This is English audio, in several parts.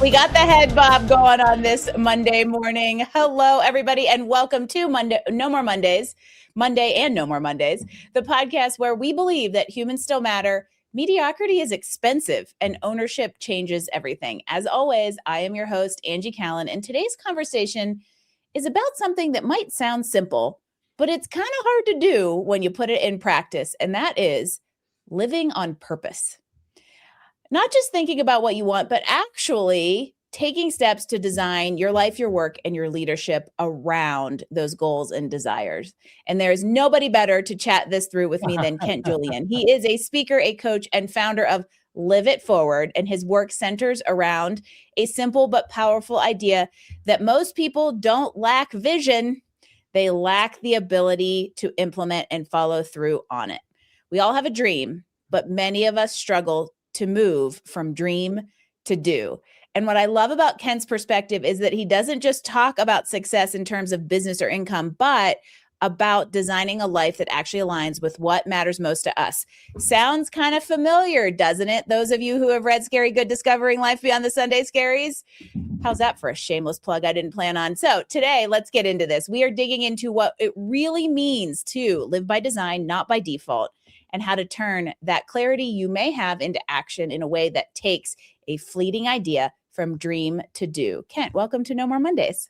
We got the head bob going on this Monday morning. Hello, everybody, and welcome to Monday and No More Mondays, the podcast where we believe that humans still matter, mediocrity is expensive, and ownership changes everything. As always, I am your host, Angie Callen, and today's conversation is about something that might sound simple, but it's kind of hard to do when you put it in practice, and that is living on purpose. Not just thinking about what you want, but actually taking steps to design your life, your work, and your leadership around those goals and desires. And there's nobody better to chat this through with me than Kent Julian. He is a speaker, a coach, and founder of Live It Forward, and his work centers around a simple but powerful idea that most people don't lack vision. They lack the ability to implement and follow through on it. We all have a dream, but many of us struggle to move from dream to do. And what I love about Kent's perspective is that he doesn't just talk about success in terms of business or income, but about designing a life that actually aligns with what matters most to us. Sounds kind of familiar, doesn't it? Those of you who have read Scary Good, Discovering Life Beyond the Sunday Scaries. How's that for a shameless plug I didn't plan on? So today, let's get into this. We are digging into what it really means to live by design, not by default, and how to turn that clarity you may have into action in a way that takes a fleeting idea from dream to do. Kent, welcome to No More Mondays.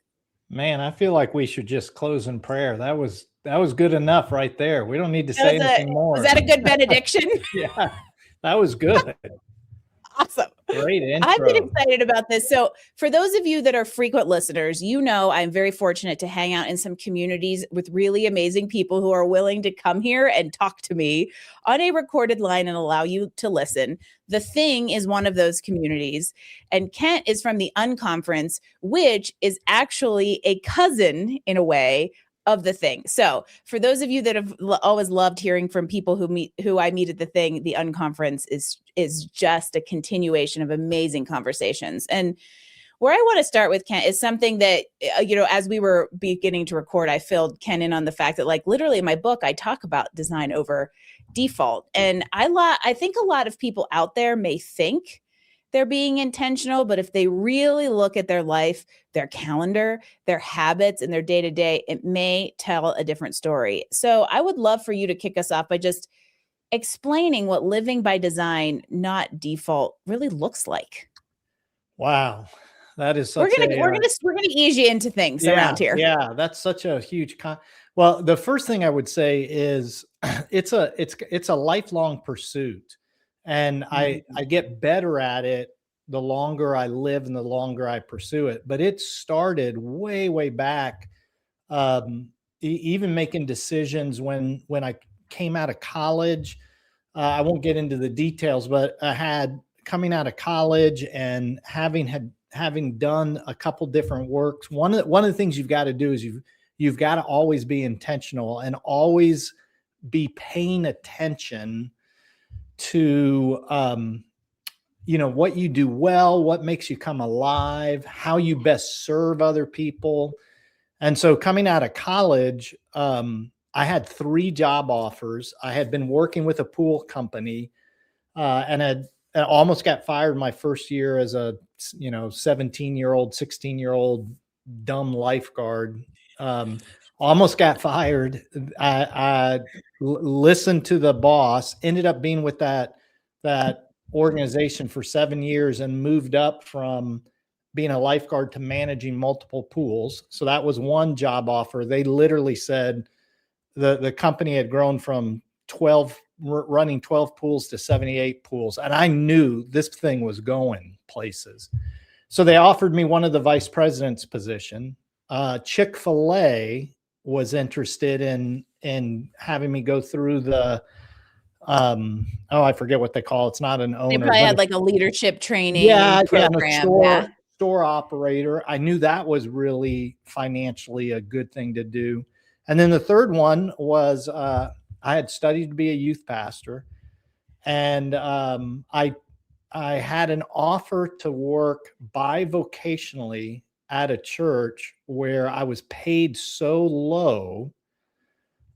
Man, I feel like we should just close in prayer. That was good enough right there. We don't need to say anything more. Was that a good benediction? Yeah, that was good. Awesome. Great intro. I've been excited about this. So for those of you that are frequent listeners, you know I'm very fortunate to hang out in some communities with really amazing people who are willing to come here and talk to me on a recorded line and allow you to listen. The Thing is one of those communities. And Kent is from the Unconference, which is actually a cousin in a way of The Thing. So for those of you that have always loved hearing from people who I meet at The Thing, the Unconference is just a continuation of amazing conversations. And where I want to start with, Kent, is something that, as we were beginning to record, I filled Ken in on the fact that, like, literally in my book, I talk about design over default. And I think a lot of people out there may think they're being intentional, but if they really look at their life, their calendar, their habits, and their day-to-day, it may tell a different story. So I would love for you to kick us off by just explaining what living by design, not default, really looks like. Wow. That is we're gonna ease you into things around here. Yeah, that's such a huge well, the first thing I would say is it's a lifelong pursuit. And I get better at it the longer I live and the longer I pursue it. But it started way, way back, even making decisions when I came out of college. I won't get into the details, but I had coming out of college and having done a couple different works. One of the things you've got to do is you've got to always be intentional and always be paying attention to what you do well, what makes you come alive, how you best serve other people. And so coming out of college, I had 3 job offers. I had been working with a pool company and I almost got fired my first year as a 17-year-old, 16-year-old dumb lifeguard. Almost got fired. I listened to the boss, ended up being with that organization for 7 years and moved up from being a lifeguard to managing multiple pools. So that was one job offer. They literally said the company had grown from running 12 pools to 78 pools. And I knew this thing was going places. So they offered me one of the vice president's position. Chick-fil-A was interested in having me go through the I forget what they call it. It's not an owner. They probably had like a leadership training program. Store operator. I knew that was really financially a good thing to do. And then the third one was I had studied to be a youth pastor, and I had an offer to work bivocationally at a church where I was paid so low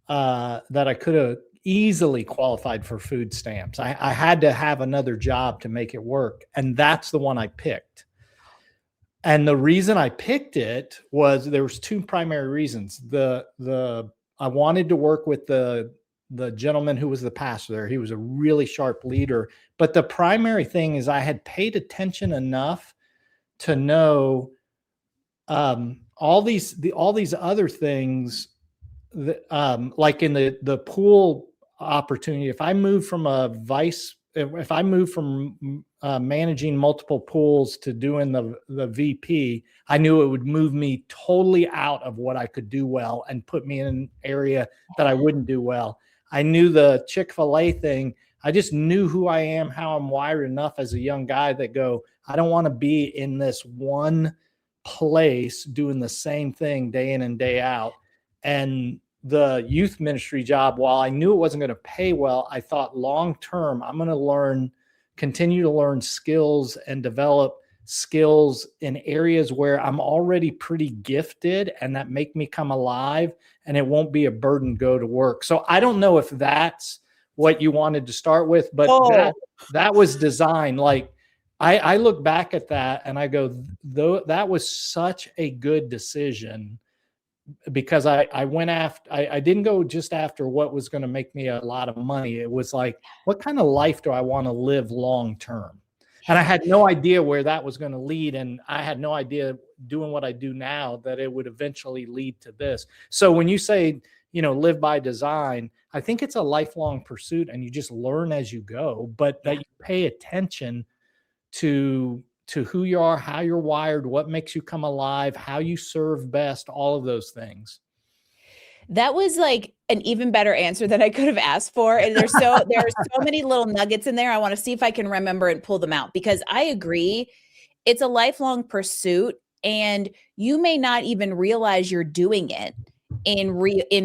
that I could have easily qualified for food stamps. I had to have another job to make it work. And that's the one I picked. And the reason I picked it was there was two primary reasons. I wanted to work with the gentleman who was the pastor there. He was a really sharp leader. But the primary thing is I had paid attention enough to know all these other things that, like in the pool opportunity. If I move from if I move from managing multiple pools to doing the VP, I knew it would move me totally out of what I could do well and put me in an area that I wouldn't do well. I knew the Chick-fil-A thing. I just knew who I am, how I'm wired enough as a young guy that I don't want to be in this one place doing the same thing day in and day out. And the youth ministry job, while I knew it wasn't going to pay well, I thought long term, I'm going to continue to learn skills and develop skills in areas where I'm already pretty gifted and that make me come alive, and it won't be a burden go to work. So I don't know if that's what you wanted to start with, but that was designed. Like I look back at that and I go, though, that was such a good decision, because I went after, I didn't go just after what was going to make me a lot of money. It was like, what kind of life do I want to live long term? And I had no idea where that was going to lead. And I had no idea, doing what I do now, that it would eventually lead to this. So when you say, live by design, I think it's a lifelong pursuit, and you just learn as you go, but that you pay attention to who you are, how you're wired, what makes you come alive, how you serve best, all of those things. That was like an even better answer than I could have asked for. And there are so many little nuggets in there. I want to see if I can remember and pull them out, because I agree. It's a lifelong pursuit, and you may not even realize you're doing it in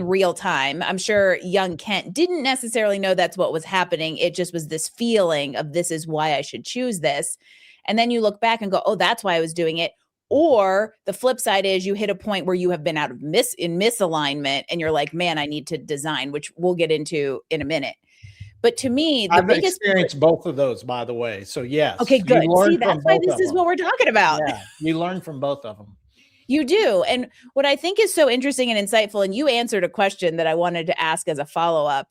real time. I'm sure young Kent didn't necessarily know that's what was happening. It just was this feeling of, this is why I should choose this. And then you look back and go, oh, that's why I was doing it. Or the flip side is you hit a point where you have been out of misalignment, and you're like, man, I need to design, which we'll get into in a minute. But to me, I've experienced both of those, by the way. So yes. Okay, good. See, that's why this is what we're talking about. Yeah, you learn from both of them. You do. And what I think is so interesting and insightful, and you answered a question that I wanted to ask as a follow-up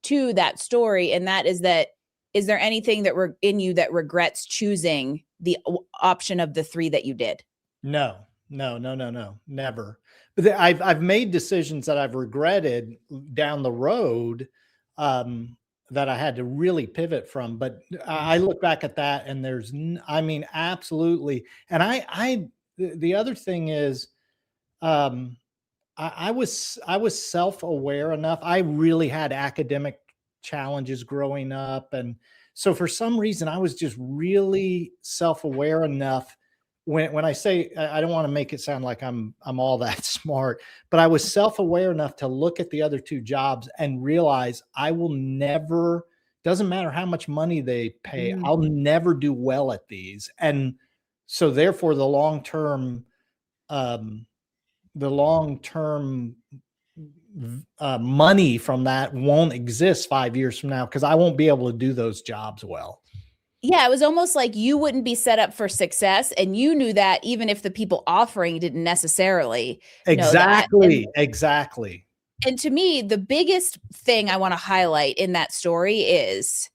to that story, and that is there anything that in you that regrets choosing the option of the three that you did? No, never. But I've made decisions that I've regretted down the road, that I had to really pivot from. But I look back at that, and absolutely. And the other thing is, I was self-aware enough. I really had academic challenges growing up, and so for some reason I was just really self-aware enough. When I say, I don't want to make it sound like I'm all that smart, but I was self-aware enough to look at the other two jobs and realize I will never, doesn't matter how much money they pay, I'll never do well at these. And so therefore the long-term money from that won't exist 5 years from now, because I won't be able to do those jobs well. Yeah, it was almost like you wouldn't be set up for success, and you knew that, even if the people offering didn't necessarily know that. Exactly. And to me, the biggest thing I want to highlight in that story is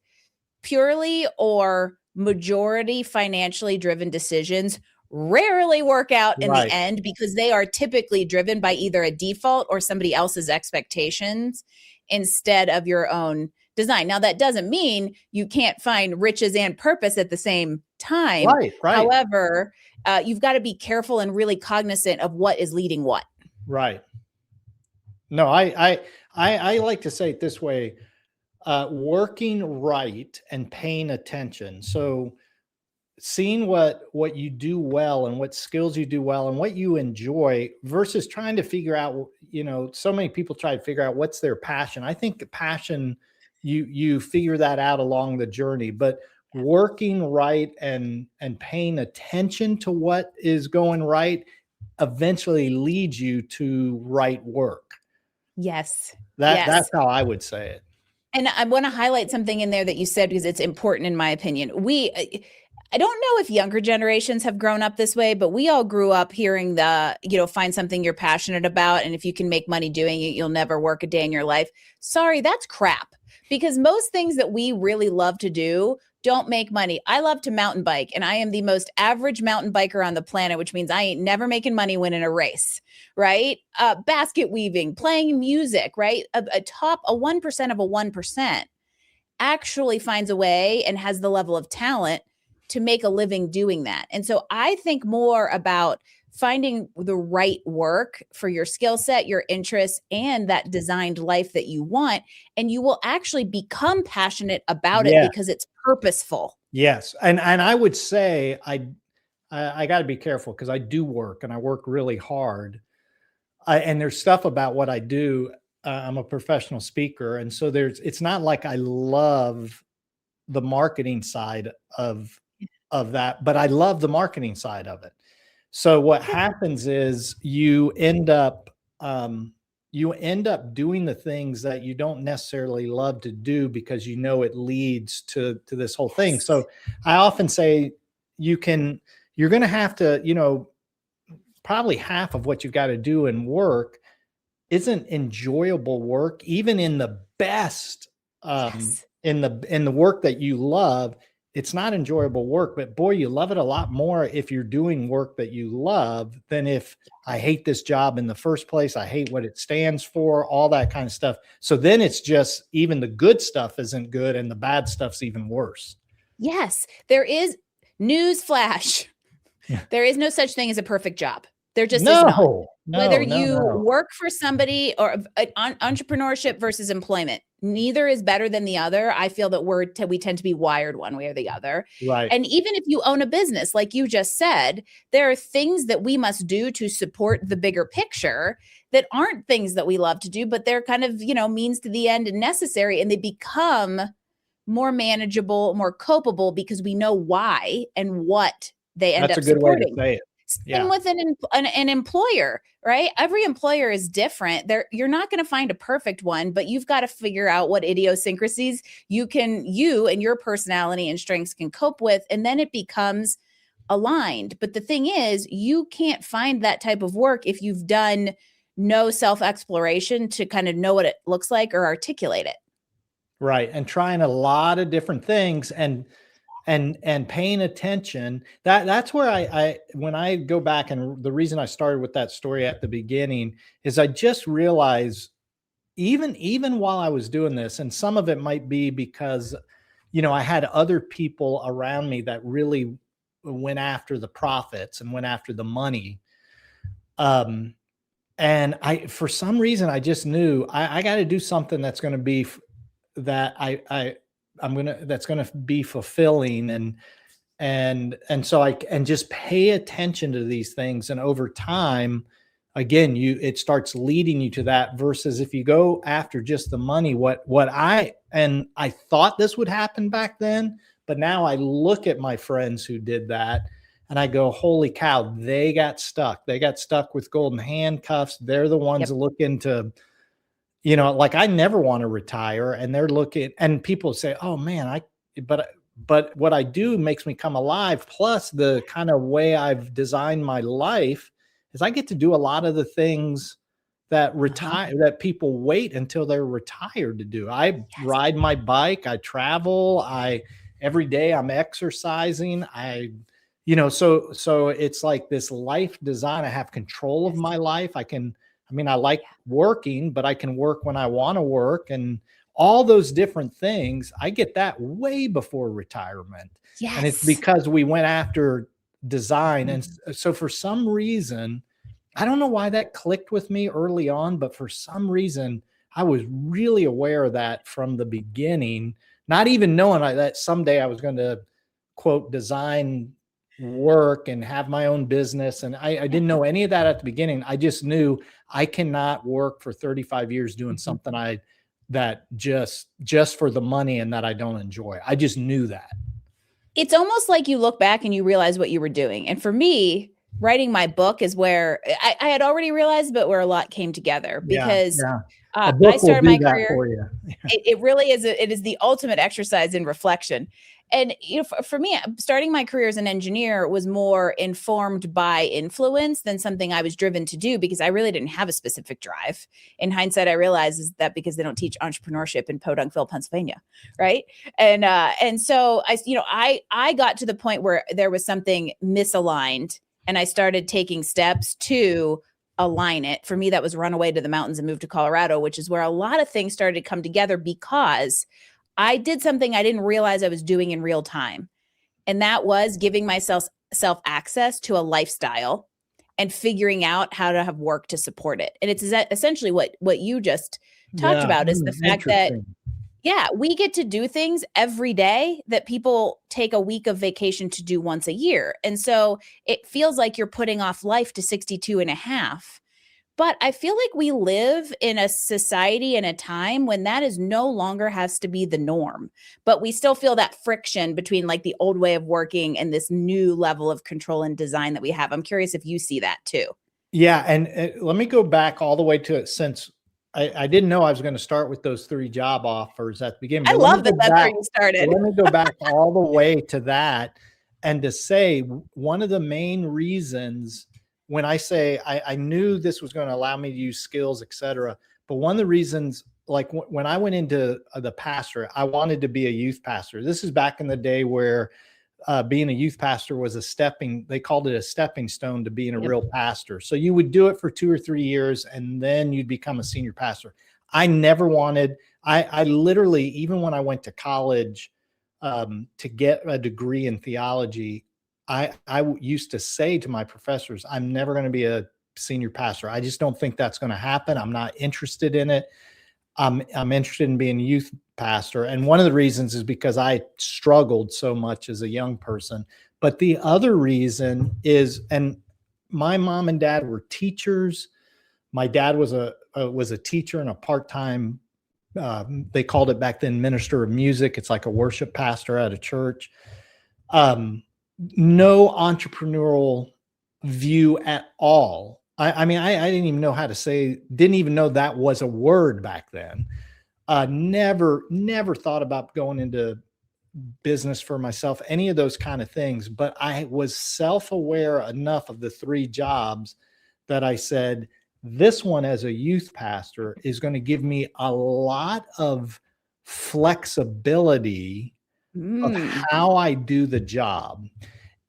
purely or majority financially driven decisions rarely work out in the end, because they are typically driven by either a default or somebody else's expectations instead of your own design. Now, that doesn't mean you can't find riches and purpose at the same time. Right. However, you've got to be careful and really cognizant of what is leading what. Right. No, I like to say it this way, working right and paying attention. So seeing what you do well and what skills you do well and what you enjoy, versus trying to figure out, so many people try to figure out what's their passion. I think the passion, you figure that out along the journey, but working right and paying attention to what is going right eventually leads you to right work. Yes. That's how I would say it. And I want to highlight something in there that you said, because it's important in my opinion. I don't know if younger generations have grown up this way, but we all grew up hearing find something you're passionate about. And if you can make money doing it, you'll never work a day in your life. Sorry, that's crap. Because most things that we really love to do don't make money. I love to mountain bike, and I am the most average mountain biker on the planet, which means I ain't never making money winning a race, right? Basket weaving, playing music, right? A 1% of a 1% actually finds a way and has the level of talent to make a living doing that. And so I think more about finding the right work for your skill set, your interests, and that designed life that you want. And you will actually become passionate about it because it's purposeful. Yes. And I would say I got to be careful because I do work and I work really hard. And there's stuff about what I do. I'm a professional speaker. And so it's not like I love the marketing side of that, but I love the marketing side of it. So what happens is you end up doing the things that you don't necessarily love to do because you know it leads to this whole thing. So I often say you're going to have to, probably half of what you've got to do in work isn't enjoyable work, even in the best, in the work that you love. It's not enjoyable work, but boy, you love it a lot more if you're doing work that you love than if I hate this job in the first place. I hate what it stands for, all that kind of stuff. So then it's just even the good stuff isn't good and the bad stuff's even worse. Yes, there is news flash. There is no such thing as a perfect job. There just is not. Whether you work for somebody or entrepreneurship versus employment, neither is better than the other. I feel that we tend to be wired one way or the other. Right. And even if you own a business, like you just said, there are things that we must do to support the bigger picture that aren't things that we love to do, but they're kind of, means to the end and necessary. And they become more manageable, more copable because we know why and what they end up supporting. That's a good way to say it. Yeah. And with an employer, right? Every employer is different. You're not going to find a perfect one, but you've got to figure out what idiosyncrasies you and your personality and strengths can cope with. And then it becomes aligned. But the thing is, you can't find that type of work if you've done no self-exploration to kind of know what it looks like or articulate it. Right. And trying a lot of different things and paying attention. That's where I when I go back, and the reason I started with that story at the beginning is I just realized even while I was doing this, and some of it might be because, I had other people around me that really went after the profits and went after the money. And for some reason, I just knew I got to do something that's going to be that's going to be fulfilling and so just pay attention to these things. And over time, again, it starts leading you to that versus if you go after just the money, I thought this would happen back then, but now I look at my friends who did that and I go, holy cow, they got stuck with golden handcuffs. They're the ones looking to, like I never want to retire, and they're looking, and people say, oh man, but what I do makes me come alive. Plus the kind of way I've designed my life is I get to do a lot of the things that that people wait until they're retired to do. I ride my bike, I travel, every day I'm exercising. So it's like this life design. I have control of my life. I like working, but I can work when I want to work and all those different things. I get that way before retirement. Yes. And it's because we went after design. And so for some reason, I don't know why that clicked with me early on, but for some reason, I was really aware of that from the beginning, not even knowing that someday I was going to, quote, design work and have my own business. And I didn't know any of that at the beginning. I just knew I cannot work for 35 years doing something that just for the money and that I don't enjoy. I just knew that. It's almost like you look back and you realize what you were doing. And for me, writing my book is where I had already realized, but where a lot came together, Yeah, because yeah. A I book will started do my that career. for you. It really is. It is the ultimate exercise in reflection. And for me, starting my career as an engineer was more informed by influence than something I was driven to do, because I really didn't have a specific drive. In hindsight, I realize is that because they don't teach entrepreneurship in Podunkville, Pennsylvania, right? And so I got to the point where there was something misaligned, and I started taking steps to align it. For me, that was run away to the mountains and move to Colorado, which is where a lot of things started to come together, because I did something I didn't realize I was doing in real time. And that was giving myself self access to a lifestyle and figuring out how to have work to support it. And it's essentially what you just talked Yeah. about, is the fact that, Interesting. yeah, we get to do things every day that people take a week of vacation to do once a year. And so it feels like you're putting off life to 62 and a half. But I feel like we live in a society and a time when that is no longer has to be the norm. But we still feel that friction between like the old way of working and this new level of control and design that we have. I'm curious if you see that too. Yeah, and let me go back all the way to it, since I didn't know I was going to start with those 3 job offers at the beginning. I But let me love that go that's where back. you started. Let me go back all the way to that, and to say one of the main reasons, when I say I knew this was going to allow me to use skills, etc. But one of the reasons, like when I went into the pastor, I wanted to be a youth pastor. This is back in the day where being a youth pastor was they called it a stepping stone to being a Yep. real pastor. So you would do it for 2 or 3 years and then you'd become a senior pastor. I never wanted, I literally, even when I went to college to get a degree in theology, I used to say to my professors, I'm never going to be a senior pastor. I just don't think that's going to happen. I'm not interested in it. I'm interested in being a youth pastor. And one of the reasons is because I struggled so much as a young person. But the other reason is, and my mom and dad were teachers. My dad was a teacher and a part-time, they called it back then, minister of music. It's like a worship pastor at a church. No entrepreneurial view at all. I mean, I didn't even know how to say, didn't even know that was a word back then. Never thought about going into business for myself, any of those kind of things. But I was self-aware enough of the 3 jobs that I said, this one as a youth pastor is going to give me a lot of flexibility of how I do the job.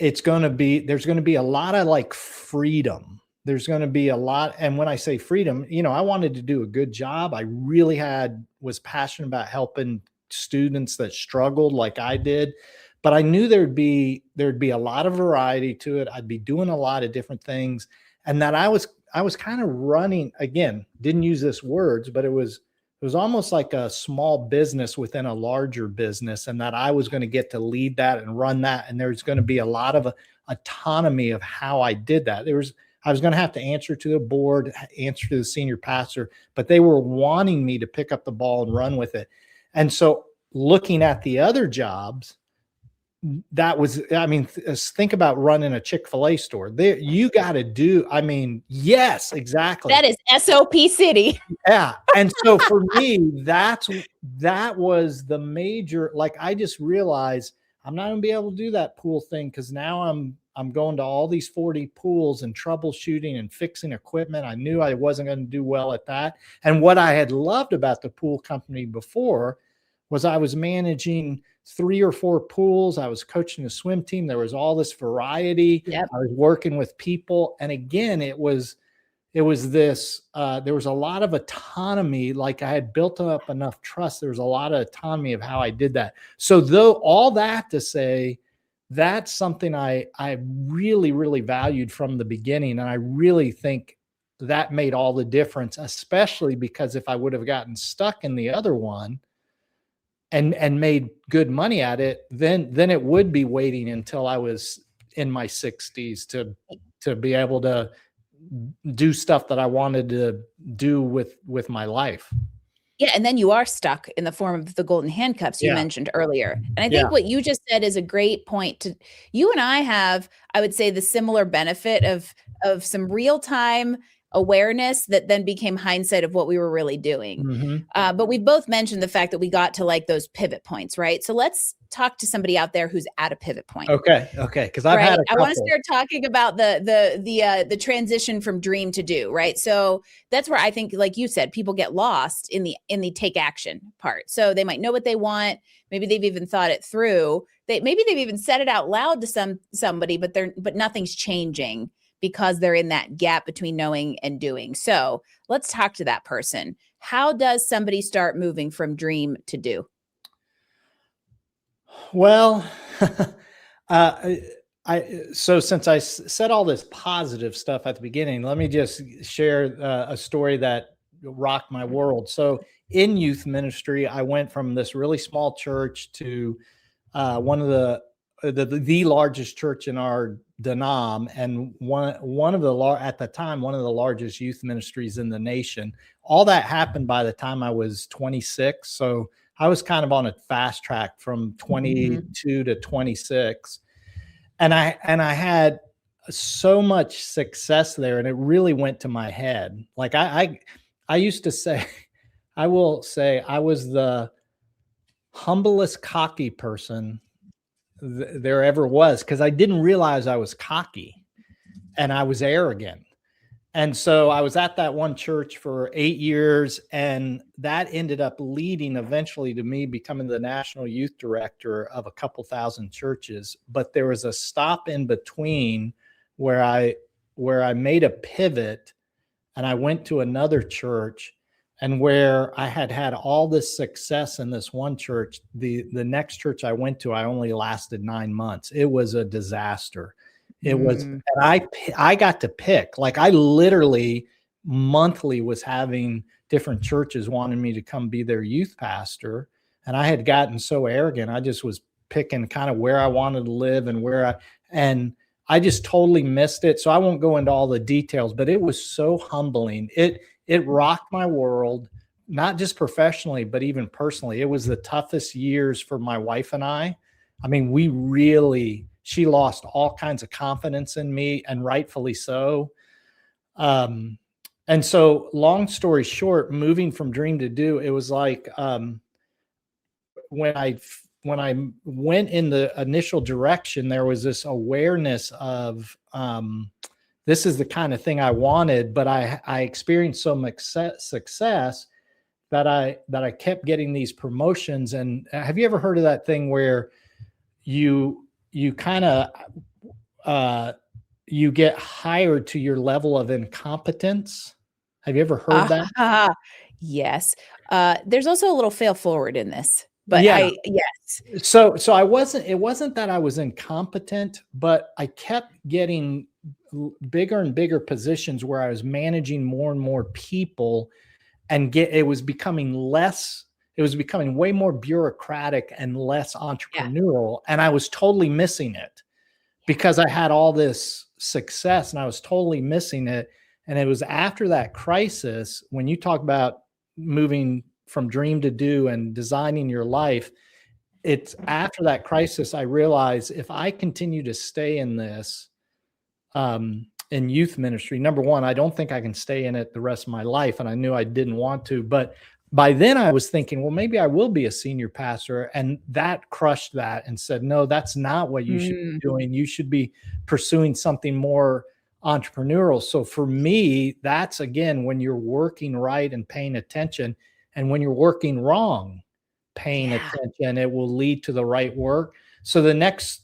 There's going to be a lot of like freedom. There's going to be a lot. And when I say freedom, I wanted to do a good job. I really was passionate about helping students that struggled like I did, but I knew there'd be a lot of variety to it. I'd be doing a lot of different things, and that I was kind of running, again, didn't use this words, but it was almost like a small business within a larger business, and that I was going to get to lead that and run that. And there's going to be a lot of autonomy of how I did that. I was going to have to answer to the board, answer to the senior pastor, but they were wanting me to pick up the ball and run with it. And so looking at the other jobs, that was, I mean, think about running a Chick-fil-A store. There, you got to do, I mean, yes, exactly. That is SOP City. Yeah. And so for me, that was the major, like, I just realized I'm not going to be able to do that pool thing, because now I'm going to all these 40 pools and troubleshooting and fixing equipment. I knew I wasn't going to do well at that. And what I had loved about the pool company before was I was managing 3 or 4 pools. I was coaching a swim team. There was all this variety. Yep. I was working with people. And again, it was this, there was a lot of autonomy. Like, I had built up enough trust. There was a lot of autonomy of how I did that. So though, all that to say, that's something I really, really valued from the beginning. And I really think that made all the difference, especially because if I would have gotten stuck in the other one and made good money at it, then it would be waiting until I was in my 60s to be able to do stuff that I wanted to do with my life. Yeah, and then you are stuck in the form of the golden handcuffs you Yeah. mentioned earlier. And I Yeah. think what you just said is a great point to you and I have, I would say, the similar benefit of some real-time awareness that then became hindsight of what we were really doing. Hmm. But we both mentioned the fact that we got to like those pivot points, right? So let's talk to somebody out there who's at a pivot point. Okay. Okay. Because I've had Right. a I want to couple. start talking about the transition from dream to do, right? So that's where I think, like you said, people get lost in the take action part. So they might know what they want. Maybe they've even thought it through. Maybe they've even said it out loud to somebody, but nothing's changing because they're in that gap between knowing and doing. So let's talk to that person. How does somebody start moving from dream to do? Well, uh, so since I said all this positive stuff at the beginning, let me just share a story that rocked my world. So in youth ministry, I went from this really small church to one of the largest church in our Denam, and one of the at the time one of the largest youth ministries in the nation. All that happened by the time I was 26. So I was kind of on a fast track from 22 to 26. And I had so much success there, and it really went to my head. Like I used to say, I will say I was the humblest cocky person there ever was, because I didn't realize I was cocky and I was arrogant. And so I was at that one church for 8 years, and that ended up leading eventually to me becoming the national youth director of a couple thousand churches. But there was a stop in between where I made a pivot and I went to another church, and where I had all this success in this one church, the next church I went to, I only lasted 9 months. It was a disaster. It was, and I got to pick. Like, I literally monthly was having different churches wanting me to come be their youth pastor, and I had gotten so arrogant. I just was picking kind of where I wanted to live and I just totally missed it. So I won't go into all the details, but it was so humbling. It rocked my world, not just professionally, but even personally. It was the toughest years for my wife and I. I mean, she lost all kinds of confidence in me, and rightfully so. And so, long story short, moving from dream to do, it was like when I went in the initial direction, there was this awareness of this is the kind of thing I wanted, but I experienced so much success that I kept getting these promotions. And have you ever heard of that thing where you kind of you get hired to your level of incompetence? Have you ever heard that? Yes. There's also a little fail forward in this, but Yeah. yes. So it wasn't that I was incompetent, but I kept getting bigger and bigger positions where I was managing more and more people, and it was becoming way more bureaucratic and less entrepreneurial. And I was totally missing it because I had all this success and I was totally missing it. And it was after that crisis, when you talk about moving from dream to do and designing your life, it's after that crisis, I realized if I continue to stay in this, in youth ministry, number one, I don't think I can stay in it the rest of my life. And I knew I didn't want to, but by then I was thinking, well, maybe I will be a senior pastor. And that crushed that and said, no, that's not what you should be doing. You should be pursuing something more entrepreneurial. So for me, that's, again, when you're working right and paying attention, and when you're working wrong, paying attention, it will lead to the right work. So the next,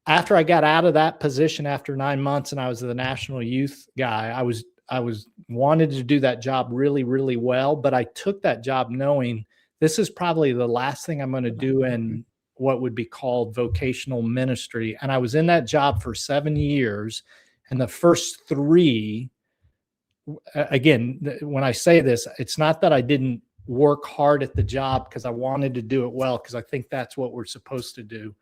after I got out of that position after 9 months and I was the national youth guy, I was wanted to do that job really, really well, but I took that job knowing this is probably the last thing I'm going to do in what would be called vocational ministry. And I was in that job for 7 years, and the first 3, again, when I say this, it's not that I didn't work hard at the job because I wanted to do it well, because I think that's what we're supposed to do.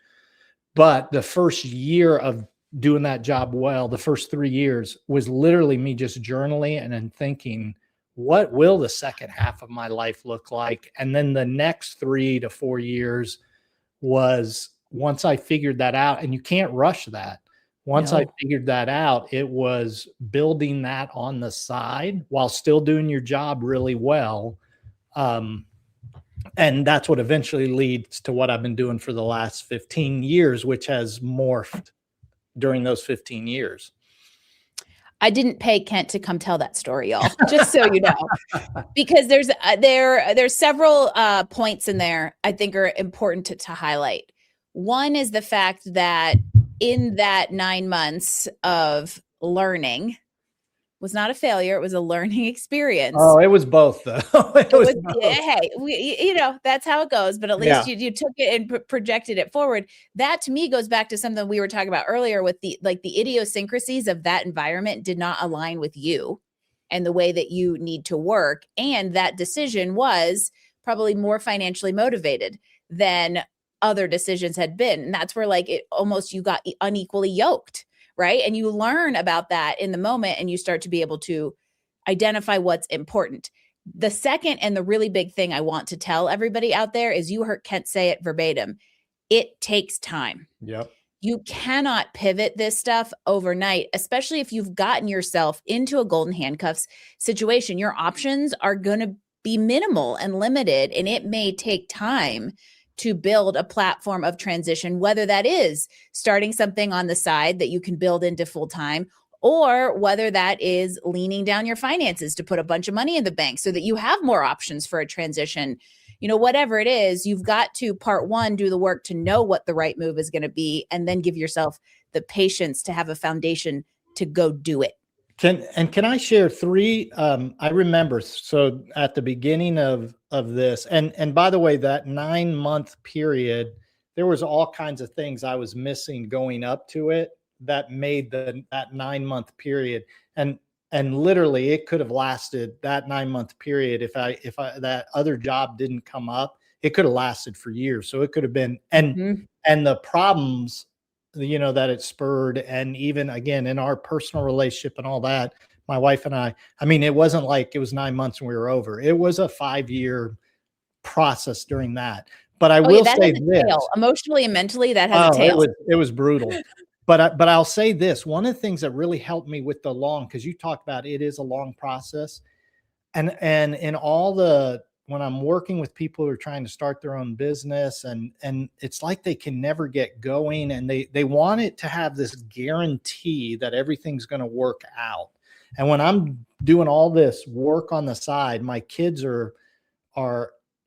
But the first year of doing that job well, the first 3 years was literally me just journaling and then thinking, what will the second half of my life look like? And then the next 3 to 4 years was, once I figured that out, and you can't rush that. Once I No. figured that out, it was building that on the side while still doing your job really well. And that's what eventually leads to what I've been doing for the last 15 years, which has morphed during those 15 years. I didn't pay Kent to come tell that story, y'all, just so you know, because there's several points in there I think are important to highlight. One is the fact that in that 9 months of learning was not a failure. It was a learning experience. Oh, it was both though. It was both. Hey, that's how it goes. But at least you took it and projected it forward. That to me goes back to something we were talking about earlier with the idiosyncrasies of that environment did not align with you and the way that you need to work. And that decision was probably more financially motivated than other decisions had been. And that's where you got unequally yoked. Right. And you learn about that in the moment and you start to be able to identify what's important. The second and the really big thing I want to tell everybody out there is you heard Kent say it verbatim. It takes time. Yep. You cannot pivot this stuff overnight, especially if you've gotten yourself into a golden handcuffs situation. Your options are going to be minimal and limited, and it may take time to build a platform of transition, whether that is starting something on the side that you can build into full time, or whether that is leaning down your finances to put a bunch of money in the bank so that you have more options for a transition. Whatever it is, you've got to, part one, do the work to know what the right move is going to be, and then give yourself the patience to have a foundation to go do it. Can I share 3? I remember, so at the beginning of this, and by the way, that 9-month period, there was all kinds of things I was missing going up to it that made that 9-month period. And literally it could have lasted that 9-month period. If that other job didn't come up, it could have lasted for years. So it could have been, and the problems, that it spurred. And even again, in our personal relationship and all that, my wife and I mean, it wasn't like it was 9 months and we were over. It was a 5-year process during that. But I will say this, emotionally and mentally, that has a tail. It was brutal. But I'll say this, one of the things that really helped me with the long, because you talked about it is a long process. And in all when I'm working with people who are trying to start their own business, and it's like they can never get going, and they want it to have this guarantee that everything's going to work out. And when I'm doing all this work on the side, my kids are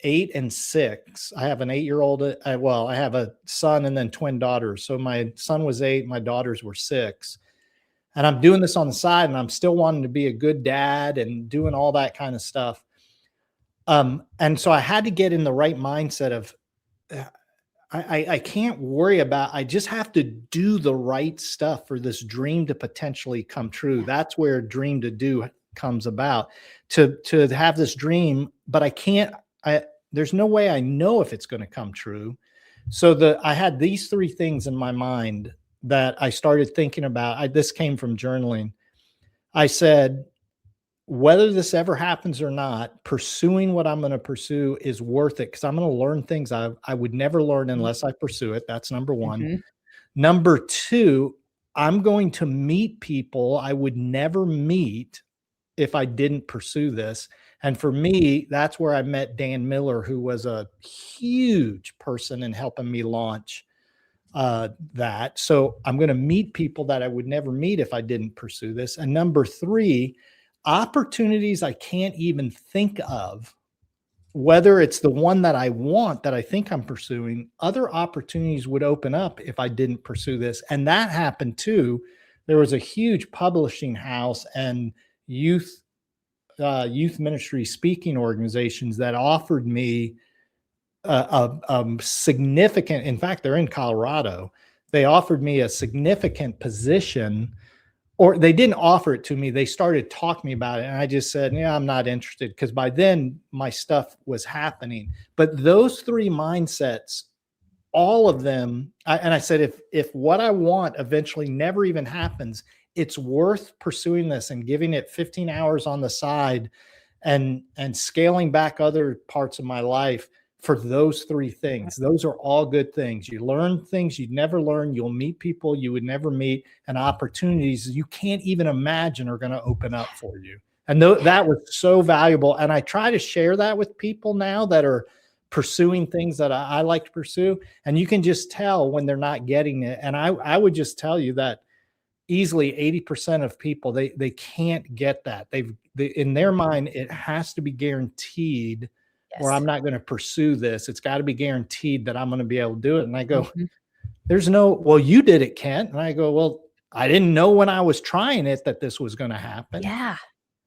8 and 6. I have an 8-year-old. I have a son and then twin daughters. So my son was 8, my daughters were 6. And I'm doing this on the side, and I'm still wanting to be a good dad and doing all that kind of stuff. And so I had to get in the right mindset of, I can't worry about, I just have to do the right stuff for this dream to potentially come true. That's where dream to do comes about, to have this dream, but there's no way I know if it's going to come true. So I had these 3 things in my mind that I started thinking about. This came from journaling. I said, whether this ever happens or not, pursuing what I'm going to pursue is worth it, because I'm going to learn things I would never learn unless I pursue it. That's number 1. Number 2, I'm going to meet people I would never meet if I didn't pursue this. And for me, that's where I met Dan Miller, who was a huge person in helping me launch that. So I'm going to meet people that I would never meet if I didn't pursue this. And number 3, opportunities I can't even think of, whether it's the one that I want, that I think I'm pursuing, other opportunities would open up if I didn't pursue this. And that happened too. There was a huge publishing house and youth ministry speaking organizations that offered me a significant, in fact, they're in Colorado. They offered me a significant position, or they didn't offer it to me. They started talking about it. And I just said, yeah, I'm not interested, because by then my stuff was happening. But those 3 mindsets, all of them, I said, if what I want eventually never even happens, it's worth pursuing this and giving it 15 hours on the side and scaling back other parts of my life for those three things. Those are all good things. You learn things you'd never learn. You'll meet people you would never meet, and opportunities you can't even imagine are going to open up for you. And that was so valuable. And I try to share that with people now that are pursuing things that I like to pursue. And you can just tell when they're not getting it. And I would just tell you that easily 80% of people, they can't get that. In their mind, it has to be guaranteed, or I'm not going to pursue this. It's got to be guaranteed that I'm going to be able to do it. And I go, there's no, well, you did it, Kent. And I go, well, I didn't know when I was trying it that this was going to happen. Yeah.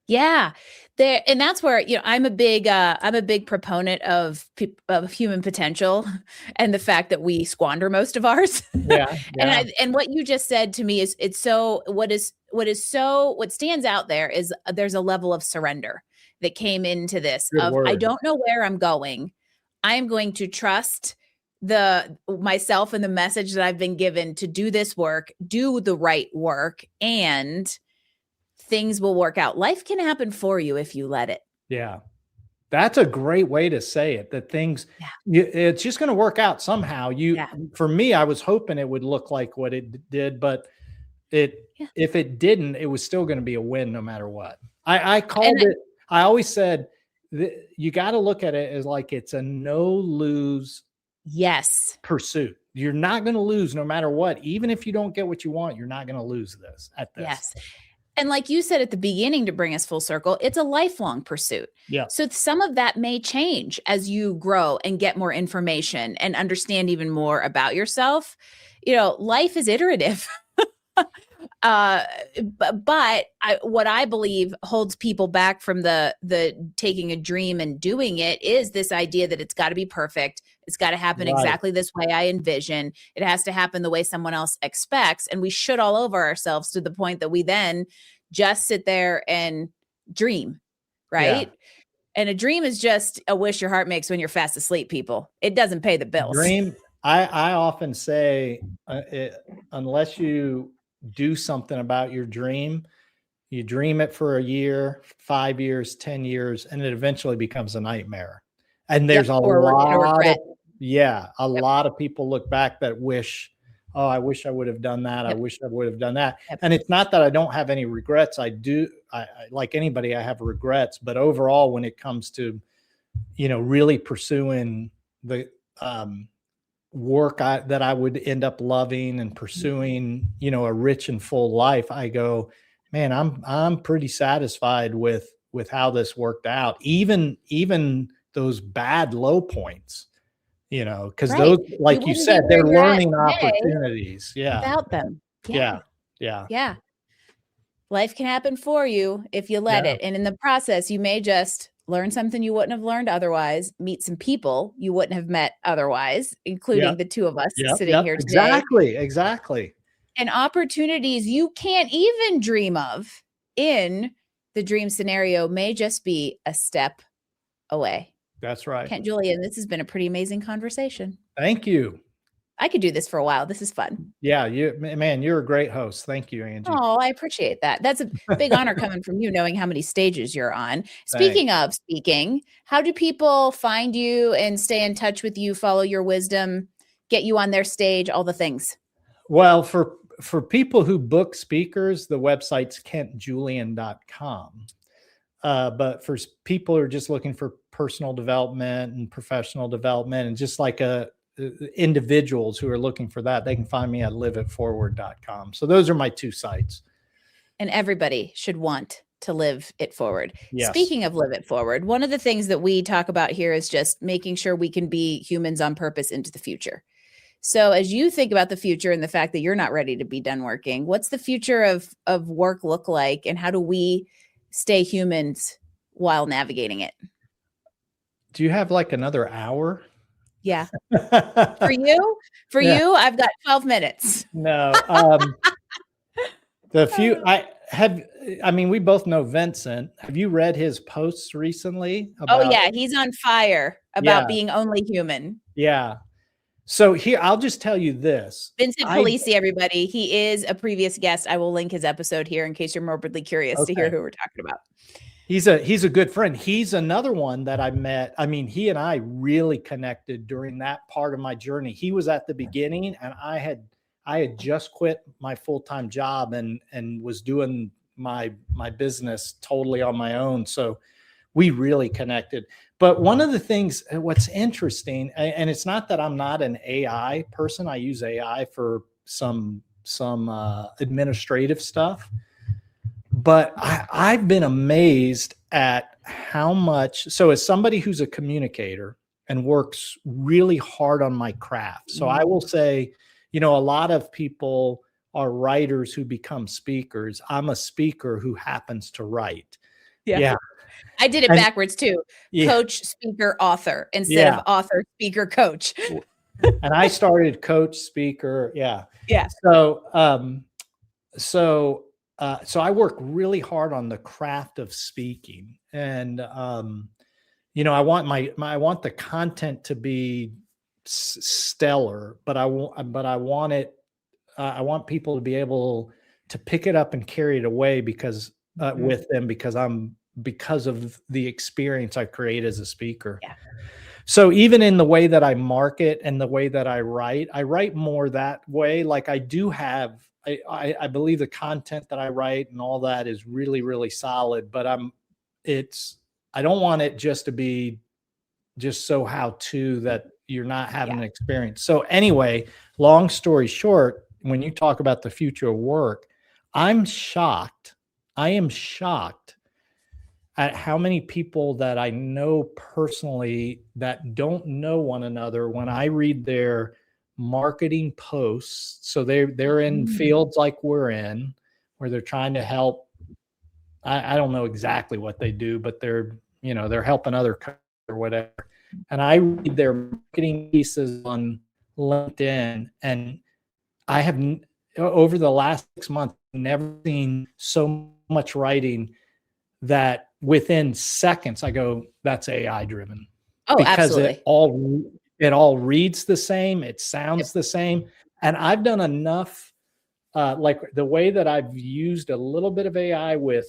Yeah. There, and that's where, I'm a big proponent of human potential and the fact that we squander most of ours. Yeah. And what you just said to me is, what stands out there is there's a level of surrender that came into this. I don't know where I'm going. I'm going to trust myself and the message that I've been given to do this work, do the right work, and things will work out. Life can happen for you if you let it. Yeah. That's a great way to say it, that it's just going to work out somehow. For me, I was hoping it would look like what it did, but if it didn't, it was still going to be a win no matter what. I always said you got to look at it as like it's a no lose pursuit. You're not going to lose no matter what. Even if you don't get what you want, you're not going to lose this at this. Yes. And like you said at the beginning, to bring us full circle, it's a lifelong pursuit. Yeah. So some of that may change as you grow and get more information and understand even more about yourself. Life is iterative. What I believe holds people back from the taking a dream and doing it is this idea that it's got to be perfect. It's got to happen exactly this way I envision. It has to happen the way someone else expects. And we should all over ourselves to the point that we then just sit there and dream, right? Yeah. And a dream is just a wish your heart makes when you're fast asleep, people. It doesn't pay the bills. Dream. I often say, unless you do something about your dream, you dream it for a year, 5 years, 10 years, and it eventually becomes a nightmare. And there's a lot of people look back that wish, oh, I wish I would have done that. I wish I would have done that. And it's not that I don't have any regrets. I do. I like anybody, I have regrets, but overall, when it comes to, really pursuing the, work that I would end up loving and pursuing, a rich and full life, I go, man, I'm pretty satisfied with how this worked out. Even those bad low points, because those, like you said, they're learning opportunities. Yeah. Without them. Yeah. Life can happen for you if you let it. And in the process, you may just learn something you wouldn't have learned otherwise, meet some people you wouldn't have met otherwise, including the two of us sitting here today. Exactly. And opportunities you can't even dream of in the dream scenario may just be a step away. That's right. Kent, Julian, this has been a pretty amazing conversation. Thank you. I could do this for a while. This is fun. Yeah, you're a great host. Thank you, Angie. Oh, I appreciate that. That's a big honor coming from you, knowing how many stages you're on. Speaking of speaking, how do people find you and stay in touch with you, follow your wisdom, get you on their stage, all the things? Well, for people who book speakers, the website's kentjulian.com. But for people who are just looking for personal development and professional development, and just like individuals who are looking for that, they can find me at liveitforward.com. So those are my two sites. And everybody should want to live it forward. Yes. Speaking of live it forward, one of the things that we talk about here is just making sure we can be humans on purpose into the future. So as you think about the future and the fact that you're not ready to be done working, what's the future of work look like, and how do we stay humans while navigating it? Do you have like another hour? Yeah. For you, I've got 12 minutes. No. We both know Vincent. Have you read his posts recently? He's on fire about being only human. Yeah. So here, I'll just tell you this. Vincent Polisi, everybody. He is a previous guest. I will link his episode here in case you're morbidly curious to hear who we're talking about. He's a good friend. He's another one that I met. I mean, he and I really connected during that part of my journey. He was at the beginning, and I had just quit my full-time job and was doing my business totally on my own. So we really connected. But one of the things, what's interesting, and it's not that I'm not an AI person. I use AI for some administrative stuff. But I've been amazed at how much. So, as somebody who's a communicator and works really hard on my craft, so I will say, a lot of people are writers who become speakers. I'm a speaker who happens to write. Yeah. I did it backwards too. Yeah. Coach, speaker, author instead of author, speaker, coach. And I started coach, speaker. Yeah. Yeah. So I work really hard on the craft of speaking, and I want the content to be stellar, but I want people to be able to pick it up and carry it away because with them, because of the experience I create as a speaker. Yeah. So even in the way that I market and the way that I write more that way. Like I do have, I believe the content that I write and all that is really, really solid, but I don't want it just to be just so how-to that you're not having an experience. So anyway, long story short, when you talk about the future of work, I am shocked at how many people that I know personally that don't know one another when I read their marketing posts. So they're in fields like we're in, where they're trying to help. I don't know exactly what they do, but they're helping other companies or whatever. And I read their marketing pieces on LinkedIn, and I have over the last 6 months never seen so much writing that within seconds I go, that's AI driven. Oh, because absolutely. it all reads the same, it sounds the same. And I've done enough, like the way that I've used a little bit of AI with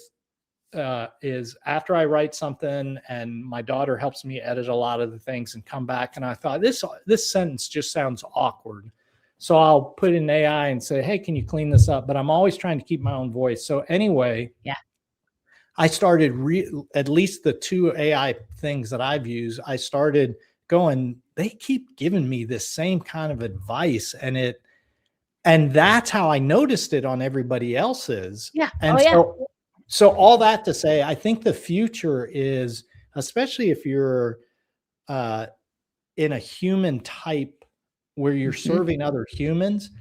is after I write something and my daughter helps me edit a lot of the things and come back, and I thought this sentence just sounds awkward. So I'll put in AI and say, hey, can you clean this up? But I'm always trying to keep my own voice. So anyway, I started at least the 2 AI things that I've used, I started going, they keep giving me this same kind of advice, and that's how I noticed it on everybody else's. Yeah. And so all that to say, I think the future is, especially if you're in a human type where you're serving other humans,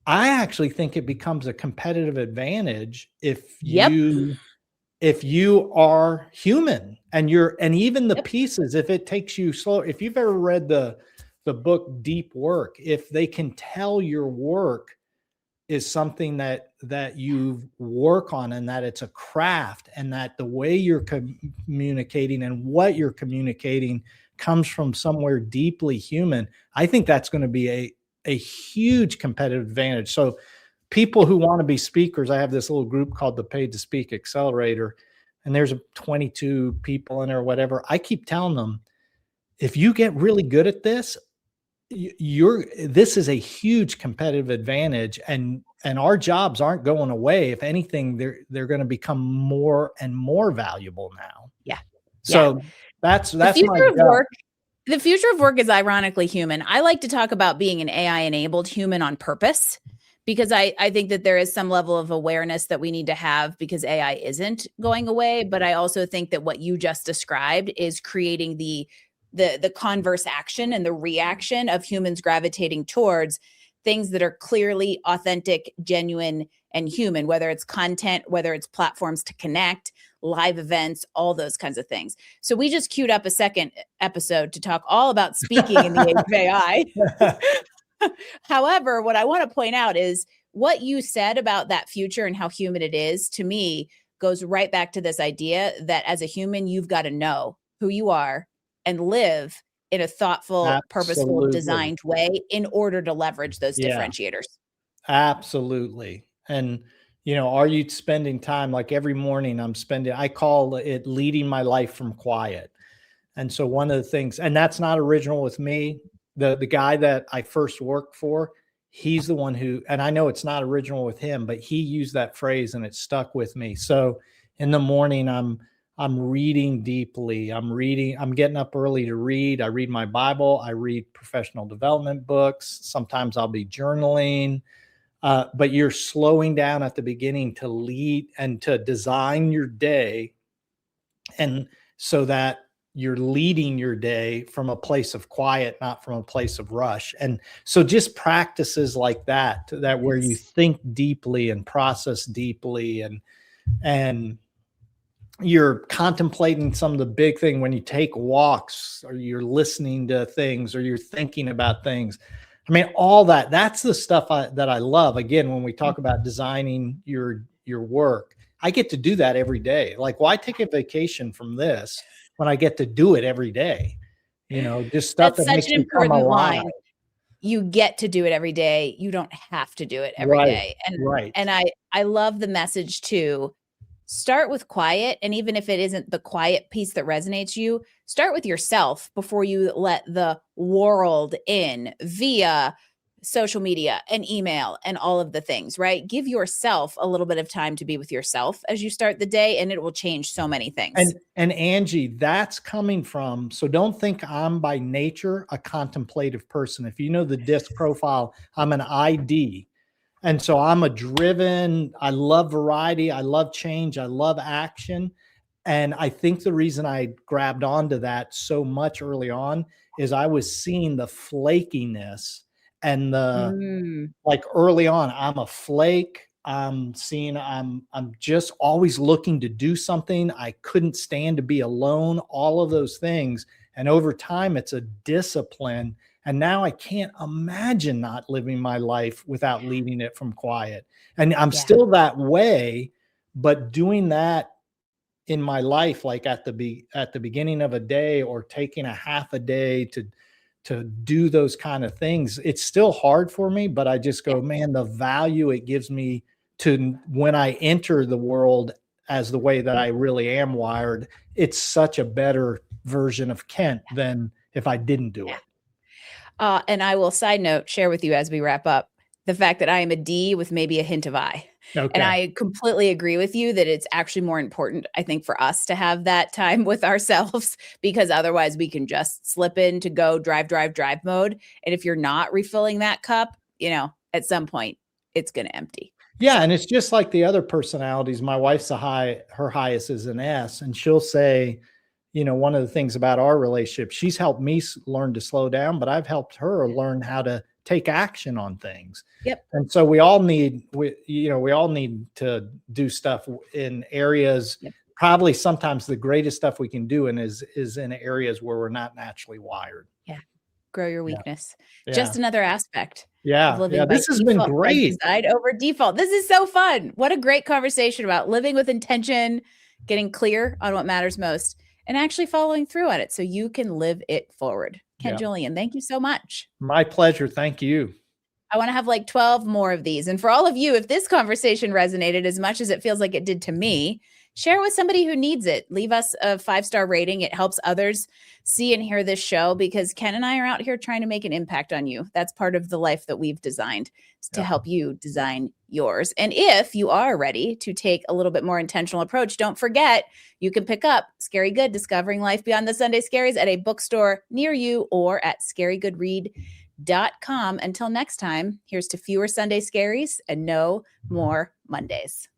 I actually think it becomes a competitive advantage if you are human and even the pieces, if it takes you slow. If you've ever read the book Deep Work, if they can tell your work is something that you work on and that it's a craft and that the way you're communicating and what you're communicating comes from somewhere deeply human, I think that's going to be a huge competitive advantage. So people who want to be speakers, I have this little group called the Paid to Speak Accelerator, and there's 22 people in there or whatever. I keep telling them, if you get really good at this, this is a huge competitive advantage, and our jobs aren't going away. If anything, they're going to become more and more valuable now. Yeah. So that's the future of work. The future of work is ironically human. I like to talk about being an AI enabled human on purpose, because I think that there is some level of awareness that we need to have, because AI isn't going away. But I also think that what you just described is creating the converse action and the reaction of humans gravitating towards things that are clearly authentic, genuine, and human, whether it's content, whether it's platforms to connect, live events, all those kinds of things. So we just queued up a second episode to talk all about speaking in the age of AI. However, what I want to point out is what you said about that future and how human it is, to me, goes right back to this idea that as a human, you've got to know who you are and live in a thoughtful, purposeful, designed way in order to leverage those differentiators. Absolutely. And, Are you spending time, like every morning I call it leading my life from quiet. And so one of the things, and that's not original with me, the guy that I first worked for, he's the one who, and I know it's not original with him, but he used that phrase and it stuck with me. So in the morning, I'm reading deeply. I'm getting up early to read. I read my Bible. I read professional development books. Sometimes I'll be journaling. But you're slowing down at the beginning to lead and to design your day, and so that you're leading your day from a place of quiet, not from a place of rush. And so just practices like that where you think deeply and process deeply, and you're contemplating some of the big thing when you take walks, or you're listening to things, or you're thinking about things. I mean, all that's the stuff that I love. Again, when we talk about designing your work, I get to do that every day. Like, why take a vacation from this when I get to do it every day? Just stuff That's that such makes an me come important alive. line. You get to do it every day. You don't have to do it every Right. day. Right. And I love the message too. Start with quiet. And even if it isn't the quiet piece that resonates you, start with yourself before you let the world in via social media and email and all of the things, right? Give yourself a little bit of time to be with yourself as you start the day, and it will change so many things. And Angie, that's coming from, so don't think I'm by nature a contemplative person. If you know the DISC profile, I'm an ID. And so I'm I love variety. I love change. I love action. And I think the reason I grabbed onto that so much early on is I was seeing the flakiness and like early on, I'm a flake. I'm just always looking to do something. I couldn't stand to be alone, all of those things. And over time, it's a discipline. And now I can't imagine not living my life without leading it from quiet. And I'm still that way, but doing that in my life, like at the beginning of a day, or taking a half a day to do those kind of things, it's still hard for me, but I just go, man, the value it gives me to when I enter the world as the way that I really am wired, it's such a better version of Kent than if I didn't do it. And I will side note share with you as we wrap up the fact that I am a D with maybe a hint of I. Okay. And I completely agree with you that it's actually more important, I think, for us to have that time with ourselves, because otherwise we can just slip into go drive mode. And if you're not refilling that cup, at some point it's going to empty. Yeah. And it's just like the other personalities. My wife's her highest is an S, and she'll say, one of the things about our relationship, she's helped me learn to slow down, but I've helped her learn how to take action on things. Yep. And so we all need to do stuff in areas. Yep. Probably sometimes the greatest stuff we can do is in areas where we're not naturally wired. Yeah. Grow your weakness. Yeah. Just another aspect. Yeah. This has been great. Design over default. This is so fun. What a great conversation about living with intention, getting clear on what matters most, and actually following through on it so you can live it forward. Kent Julian, thank you so much. My pleasure. Thank you. I want to have like 12 more of these. And for all of you, if this conversation resonated as much as it feels like it did to me, share with somebody who needs it. Leave us a 5-star rating. It helps others see and hear this show, because Ken and I are out here trying to make an impact on you. That's part of the life that we've designed, to help you design yours. And if you are ready to take a little bit more intentional approach, don't forget, you can pick up Scary Good, Discovering Life Beyond the Sunday Scaries at a bookstore near you, or at scarygoodread.com. Until next time, here's to fewer Sunday scaries and no more Mondays.